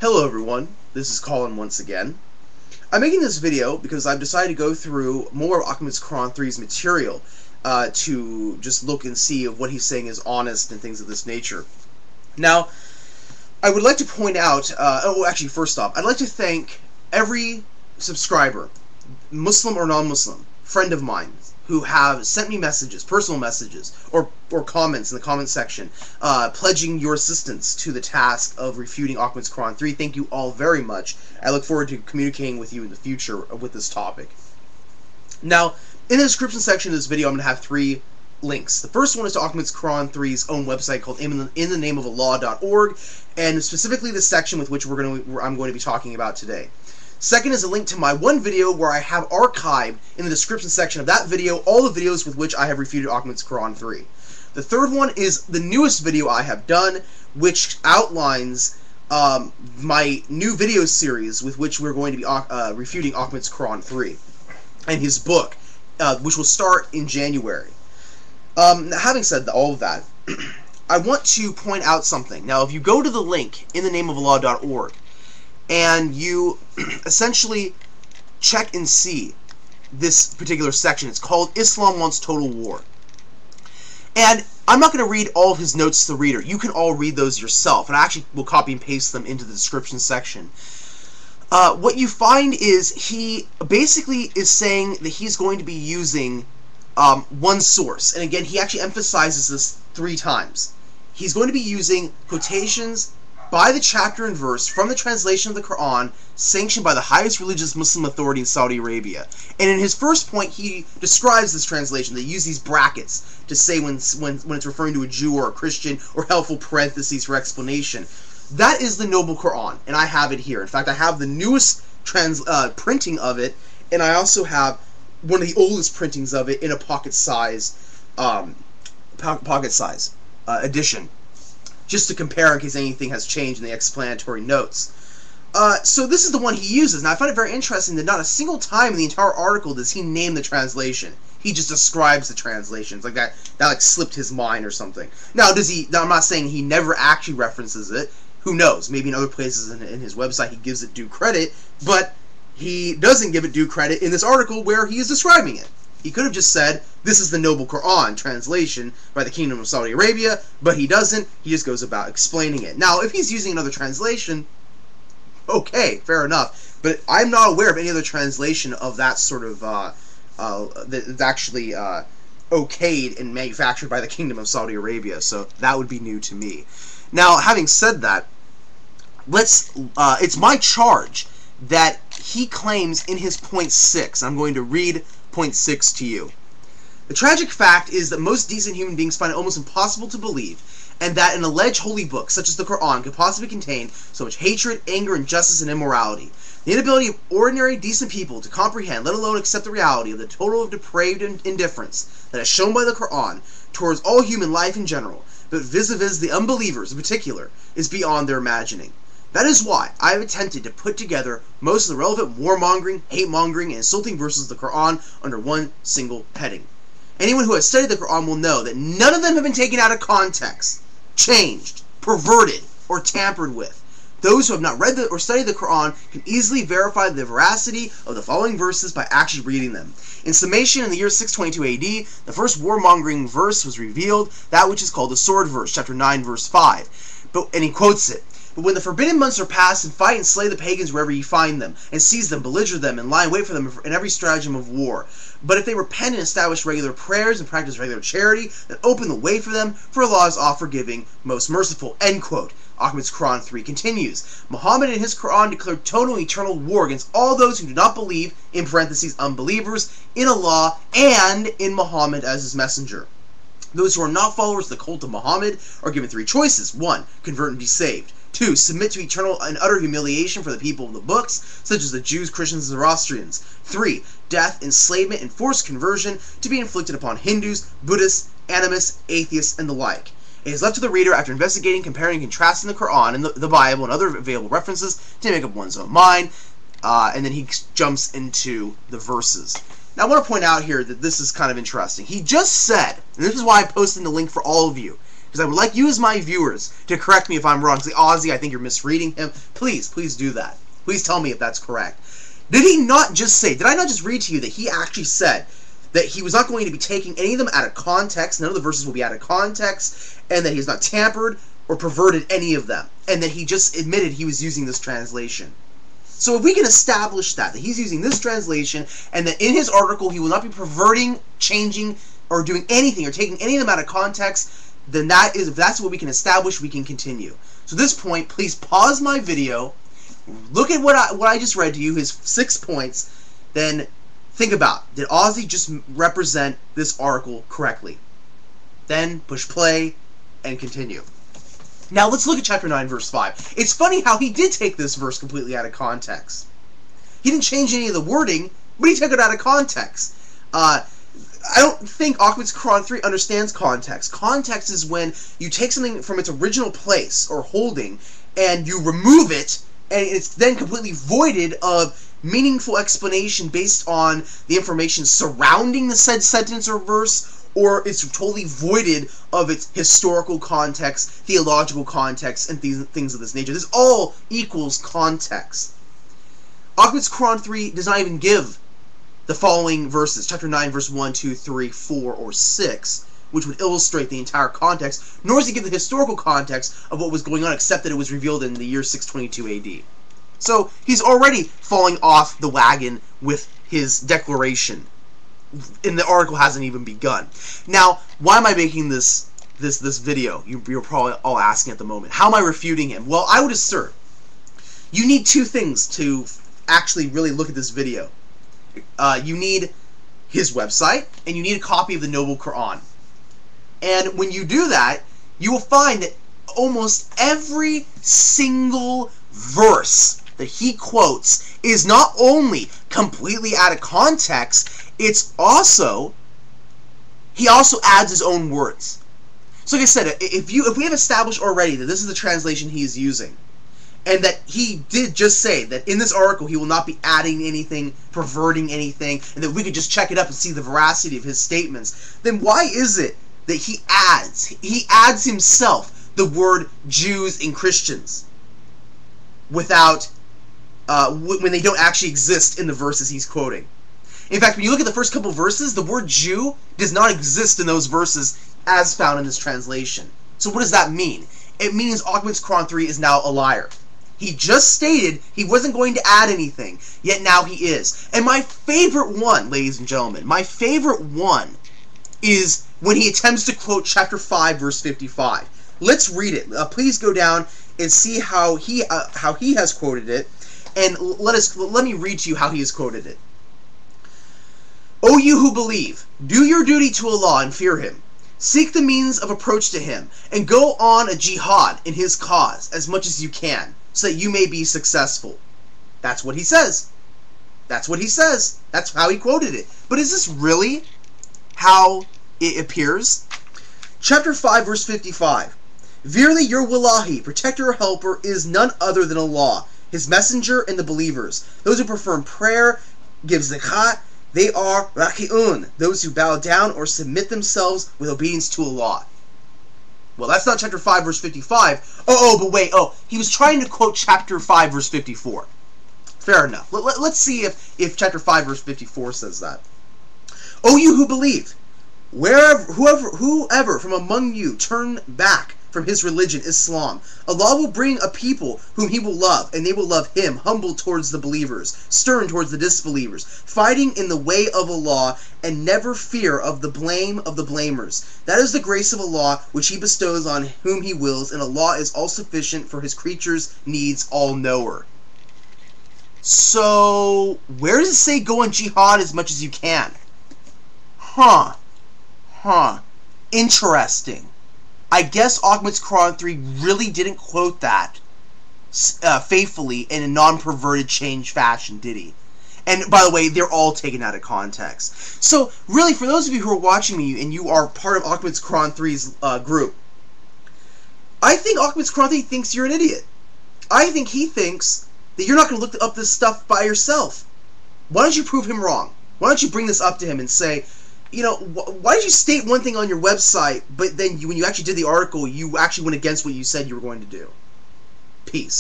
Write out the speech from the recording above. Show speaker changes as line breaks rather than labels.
Hello everyone, this is Colin once again. I'm making this video because I've decided to go through more of Ahmad's Quran 3's material to just look and see if what he's saying is honest and things of this nature. Now, I would like to point out, actually first off, I'd like to thank every subscriber, Muslim or non-Muslim, friend of mine, who have sent me messages, personal messages, or comments in the comment section, pledging your assistance to the task of refuting Ahmad's Quran 3. Thank you all very much. I look forward to communicating with you in the future with this topic. Now, in the description section of this video, I'm going to have 3 links. The first one is to Ahmad's Quran 3's own website called inthenameofallah.org, and specifically the section with which I'm going to be talking about today. Second is a link to my one video where I have archived in the description section of that video all the videos with which I have refuted Ahmad's Quran 3. The third one is the newest video I have done, which outlines my new video series with which we're going to be refuting Ahmad's Quran 3 and his book, which will start in January. Having said all of that, I want to point out something. Now, if you go to the link inthenameofallah.org, and you essentially check and see this particular section. It's called Islam Wants Total War. And I'm not going to read all of his notes to the reader. You can all read those yourself, and I actually will copy and paste them into the description section. What you find is he basically is saying that he's going to be using one source. And again, he actually emphasizes this 3 times. He's going to be using quotations by the chapter and verse from the translation of the Quran sanctioned by the highest religious Muslim authority in Saudi Arabia. And in his first point, he describes this translation. They use these brackets to say when it's referring to a Jew or a Christian, or helpful parentheses for explanation. That is the Noble Quran, and I have it here. In fact, I have the newest printing of it, and I also have one of the oldest printings of it in a pocket size edition, just to compare in case anything has changed in the explanatory notes. So this is the one he uses. Now, I find it very interesting that not a single time in the entire article does he name the translation. He just describes the translation. It's like that like slipped his mind or something. Now, does he? Now, I'm not saying he never actually references it. Who knows? Maybe in other places in his website he gives it due credit, but he doesn't give it due credit in this article where he is describing it. He could have just said, this is the Noble Quran translation by the Kingdom of Saudi Arabia, but he doesn't. He just goes about explaining it. Now, if he's using another translation, okay, fair enough. But I'm not aware of any other translation of that sort of, that's actually okayed and manufactured by the Kingdom of Saudi Arabia, so that would be new to me. Now, having said that, it's my charge that he claims in his point 6. I'm going to read point 6 to you. The tragic fact is that most decent human beings find it almost impossible to believe, and that an alleged holy book, such as the Quran, could possibly contain so much hatred, anger, injustice, and immorality. The inability of ordinary, decent people to comprehend, let alone accept the reality of the total of depraved indifference that is shown by the Quran towards all human life in general, but vis-a-vis the unbelievers in particular, is beyond their imagining. That is why I have attempted to put together most of the relevant warmongering, hate-mongering, and insulting verses of the Quran under one single heading. Anyone who has studied the Quran will know that none of them have been taken out of context, changed, perverted, or tampered with. Those who have not read or studied the Quran can easily verify the veracity of the following verses by actually reading them. In summation, in the year 622 AD, the first warmongering verse was revealed, that which is called the sword verse, chapter 9, verse 5. And he quotes it. But when the forbidden months are past, and fight and slay the pagans wherever you find them, and seize them, belligerent them, and lie in wait for them in every stratagem of war. But if they repent and establish regular prayers and practice regular charity, then open the way for them, for Allah is all forgiving, most merciful. End quote. Ahmad's Quran 3 continues. Muhammad in his Quran declared total and eternal war against all those who do not believe, in parentheses, unbelievers, in Allah and in Muhammad as his messenger. Those who are not followers of the cult of Muhammad are given 3 choices. 1. Convert and be saved. 2. Submit to eternal and utter humiliation for the people of the books, such as the Jews, Christians, and Zoroastrians. 3. Death, enslavement, and forced conversion to be inflicted upon Hindus, Buddhists, animists, atheists, and the like. It is left to the reader, after investigating, comparing, and contrasting the Quran and the Bible and other available references, to make up one's own mind, and then he jumps into the verses. Now, I want to point out here that this is kind of interesting. He just said, and this is why I posted the link for all of you, because I would like you as my viewers to correct me if I'm wrong. Say, Ozzy, I think you're misreading him. Please do that. Please tell me if that's correct. Did he not just say, did I not just read to you that he actually said that he was not going to be taking any of them out of context, none of the verses will be out of context, and that he has not tampered or perverted any of them, and that he just admitted he was using this translation? So if we can establish that he's using this translation, and that in his article he will not be perverting, changing, or doing anything, or taking any of them out of context, then if that's what we can establish, we can continue. So at this point, please pause my video, look at what I just read to you, his 6 points, then think about, did Ozzy just represent this article correctly? Then push play and continue. Now let's look at chapter 9, verse 5. It's funny how he did take this verse completely out of context. He didn't change any of the wording, but he took it out of context. I don't think Occam's Quran 3 understands context. Context is when you take something from its original place or holding and you remove it, and it's then completely voided of meaningful explanation based on the information surrounding the said sentence or verse, or it's totally voided of its historical context, theological context, and things of this nature. This all equals context. Occam's Quran 3 does not even give the following verses, chapter 9, verse 1, 2, 3, 4, or 6, which would illustrate the entire context, nor does he give the historical context of what was going on, except that it was revealed in the year 622 AD. So he's already falling off the wagon with his declaration, and the article hasn't even begun. Now, why am I making this video? You're probably all asking at the moment. How am I refuting him? Well, I would assert you need two things to actually really look at this video. You need his website, and you need a copy of the Noble Quran. And when you do that, you will find that almost every single verse that he quotes is not only completely out of context, he also adds his own words. So like I said, if we have established already that this is the translation he is using, and that he did just say that in this article he will not be adding anything, perverting anything, and that we could just check it up and see the veracity of his statements, then why is it that he adds himself the word Jews and Christians without when they don't actually exist in the verses he's quoting? In fact, when you look at the first couple verses, the word Jew does not exist in those verses as found in this translation. So what does that mean? It means Occam's Quran 3 is now a liar. He just stated he wasn't going to add anything, yet now he is. And my favorite one, ladies and gentlemen, my favorite one is when he attempts to quote chapter 5, verse 55. Let's read it. Please go down and see how he has quoted it, and let me read to you how he has quoted it. O you who believe, do your duty to Allah and fear Him. Seek the means of approach to Him, and go on a jihad in His cause as much as you can, so that you may be successful. That's what he says. That's what he says. That's how he quoted it. But is this really how it appears? Chapter 5, verse 55. Verily your Wallahi, protector or helper, is none other than Allah, His messenger and the believers. Those who perform prayer, give zakat, they are raki'un, those who bow down or submit themselves with obedience to Allah. Well, that's not chapter 5, verse 55. But wait, he was trying to quote chapter 5, verse 54. Fair enough. Let's see if chapter 5, verse 54 says that. O you who believe, whoever from among you turn back from his religion, Islam, Allah will bring a people whom He will love, and they will love Him, humble towards the believers, stern towards the disbelievers, fighting in the way of Allah, and never fear of the blame of the blamers. That is the grace of Allah, which He bestows on whom He wills, and Allah is all-sufficient for His creatures' needs, all-knower. So, where does it say go on jihad as much as you can? Interesting. I guess Occam's Quran 3 really didn't quote that faithfully in a non-perverted change fashion, did he? And by the way, they're all taken out of context. So really, for those of you who are watching me and you are part of Occam's Quran 3's group, I think Occam's Quran 3 thinks you're an idiot. I think he thinks that you're not going to look up this stuff by yourself. Why don't you prove him wrong? Why don't you bring this up to him and say, you know, why did you state one thing on your website, but then when you actually did the article, you actually went against what you said you were going to do? Peace.